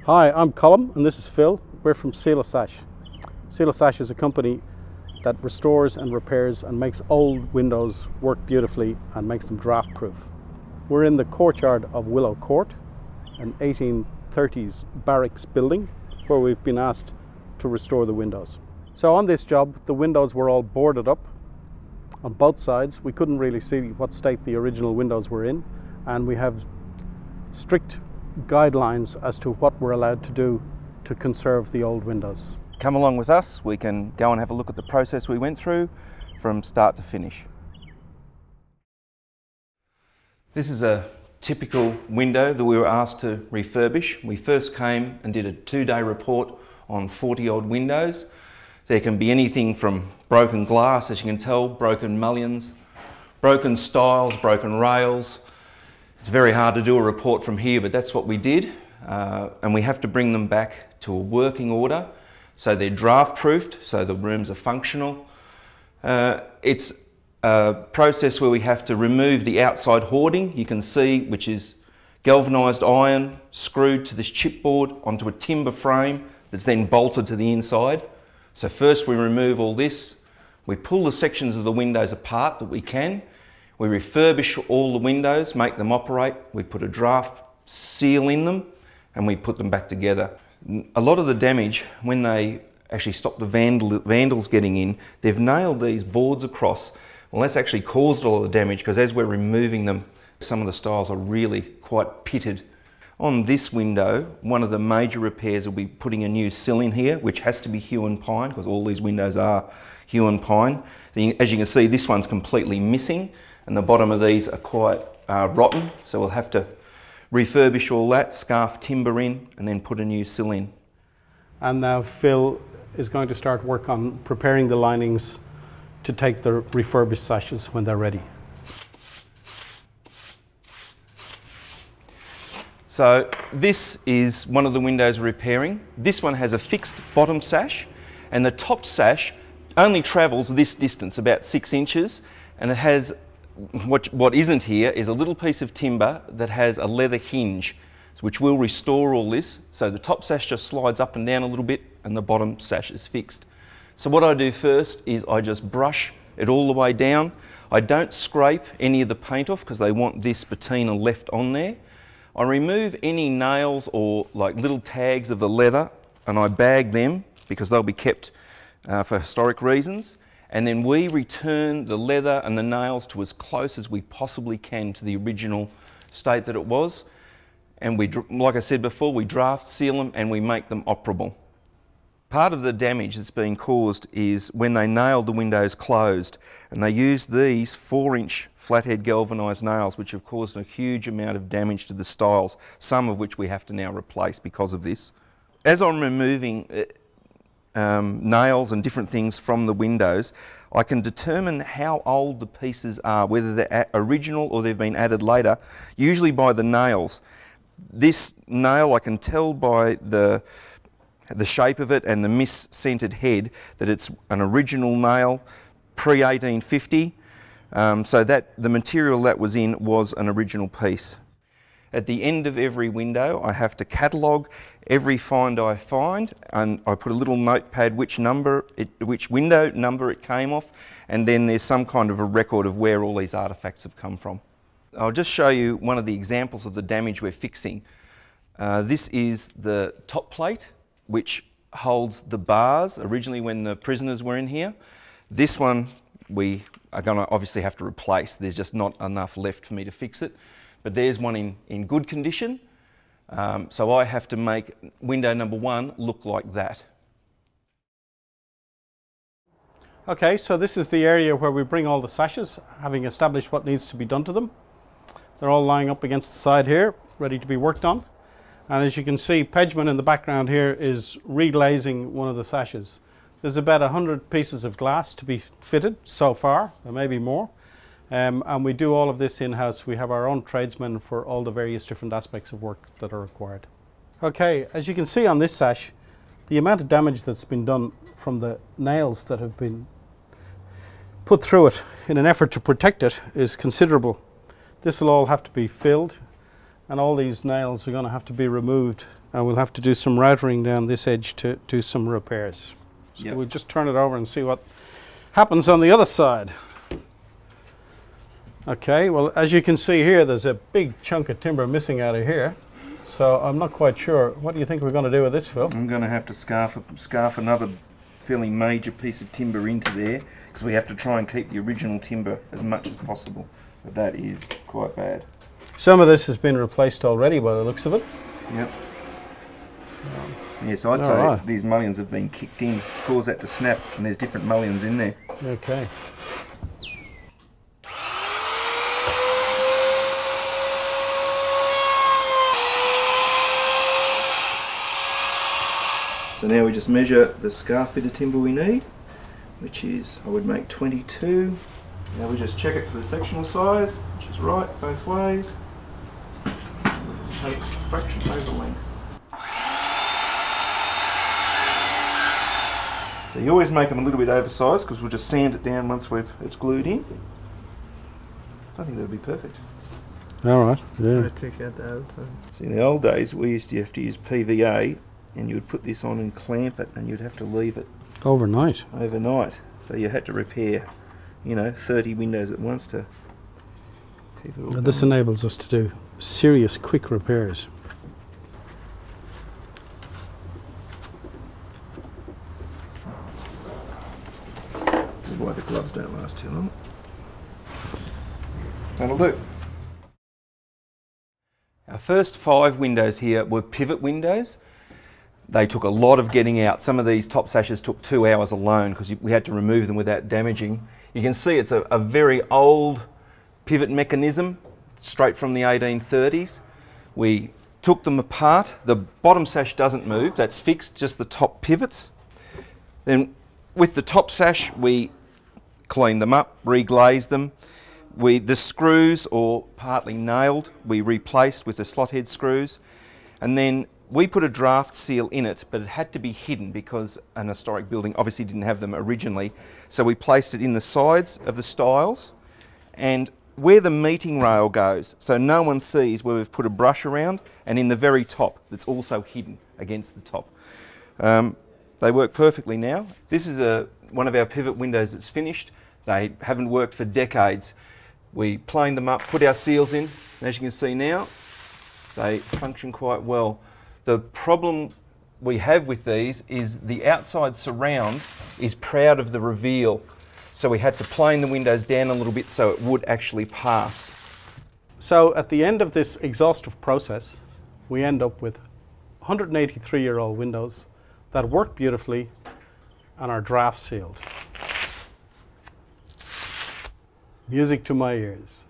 Hi, I'm Colm and this is Phil. We're from Sealasash. Sealasash is a company that restores and repairs and makes old windows work beautifully and makes them draft proof. We're in the courtyard of Willow Court, an 1830s barracks building where we've been asked to restore the windows. So on this job, the windows were all boarded up on both sides. We couldn't really see what state the original windows were in, and we have strict guidelines as to what we're allowed to do to conserve the old windows. Come along with us, we can go and have a look at the process we went through from start to finish. This is a typical window that we were asked to refurbish. We first came and did a 2-day report on 40 odd windows. There can be anything from broken glass, as you can tell, broken mullions, broken stiles, broken rails. It's very hard to do a report from here, but that's what we did. And we have to bring them back to a working order. So they're draft proofed, so the rooms are functional. It's a process where we have to remove the outside hoarding, you can see, which is galvanised iron screwed to this chipboard onto a timber frame that's then bolted to the inside. So first we remove all this, we pull the sections of the windows apart that we can, we refurbish all the windows, make them operate, we put a draft seal in them and we put them back together. A lot of the damage, when they actually stop the vandals getting in, they've nailed these boards across. Well, that's actually caused a lot of damage because as we're removing them, some of the stiles are really quite pitted. On this window, one of the major repairs will be putting a new sill in here, which has to be hewn pine because all these windows are hewn pine. As you can see, this one's completely missing and the bottom of these are quite rotten, so we'll have to refurbish all that, scarf timber in and then put a new sill in. And now Phil is going to start work on preparing the linings to take the refurbished sashes when they're ready. So this is one of the windows we're repairing. This one has a fixed bottom sash and the top sash only travels this distance, about 6 inches, and it has what isn't here is a little piece of timber that has a leather hinge, which will restore all this. So the top sash just slides up and down a little bit and the bottom sash is fixed. So what I do first is I just brush it all the way down. I don't scrape any of the paint off because they want this patina left on there. I remove any nails or like little tags of the leather and I bag them because they'll be kept for historic reasons. And then we return the leather and the nails to as close as we possibly can to the original state that it was. And we, like I said before, we draft seal them and we make them operable. Part of the damage that's been caused is when they nailed the windows closed and they used these 4-inch flathead galvanised nails which have caused a huge amount of damage to the stiles, some of which we have to now replace because of this. As I'm removing nails and different things from the windows, I can determine how old the pieces are, whether they're original or they've been added later, usually by the nails. This nail I can tell by the shape of it and the mis-centered head that it's an original nail pre-1850, so that the material that was in was an original piece. At the end of every window I have to catalogue every find I find and I put a little notepad which window number it came off, and then there's some kind of a record of where all these artefacts have come from. I'll just show you one of the examples of the damage we're fixing. This is the top plate which holds the bars originally when the prisoners were in here. This one we are going to obviously have to replace. There's just not enough left for me to fix it. But there's one in good condition. So I have to make window number 1 look like that. Okay, so this is the area where we bring all the sashes, having established what needs to be done to them. They're all lying up against the side here, ready to be worked on. And as you can see, Pegman in the background here is re-glazing one of the sashes. There's about 100 pieces of glass to be fitted so far, there may be more. And we do all of this in-house. We have our own tradesmen for all the various different aspects of work that are required. Okay, as you can see on this sash, the amount of damage that's been done from the nails that have been put through it in an effort to protect it is considerable. This will all have to be filled and all these nails are going to have to be removed and we'll have to do some routering down this edge to do some repairs. So Yep. we'll just turn it over and see what happens on the other side. Okay, well, as you can see here, there's a big chunk of timber missing out of here. So I'm not quite sure. What do you think we're going to do with this, Phil? I'm going to have to scarf another fairly major piece of timber into there, because we have to try and keep the original timber as much as possible. But that is quite bad. Some of this has been replaced already by the looks of it. Yep. Yes, I'd say these mullions have been kicked in, cause that to snap, and there's different mullions in there. Okay. So now we just measure the scarf bit of timber we need, which is, I would make 22. Now we just check it for the sectional size, which is right both ways. Take fraction over length. So you always make them a little bit oversized, because we'll just sand it down once it's glued in. I think that'll be perfect. All right. Yeah. Take out the outside. See, in the old days we used to have to use PVA, and you would put this on and clamp it, and you'd have to leave it Overnight. So you had to repair, 30 windows at once to keep it all This going. enables us to do serious quick repairs. This is why the gloves don't last too long. That'll do. Our first 5 windows here were pivot windows. They took a lot of getting out. Some of these top sashes took 2 hours alone, because we had to remove them without damaging. You can see it's a very old pivot mechanism, straight from the 1830s. We took them apart. The bottom sash doesn't move, that's fixed, just the top pivots. Then with the top sash we cleaned them up, re-glazed them. The screws, or partly nailed, we replaced with the slot head screws. And then we put a draft seal in it, but it had to be hidden because an historic building obviously didn't have them originally. So we placed it in the sides of the stiles and where the meeting rail goes, so no one sees where we've put a brush around, and in the very top that's also hidden against the top. They work perfectly now. This is one of our pivot windows that's finished. They haven't worked for decades. We planed them up, put our seals in, and as you can see now, they function quite well. The problem we have with these is the outside surround is proud of the reveal, so we had to plane the windows down a little bit so it would actually pass. So at the end of this exhaustive process, we end up with 183-year-old windows that work beautifully and are draft sealed. Music to my ears.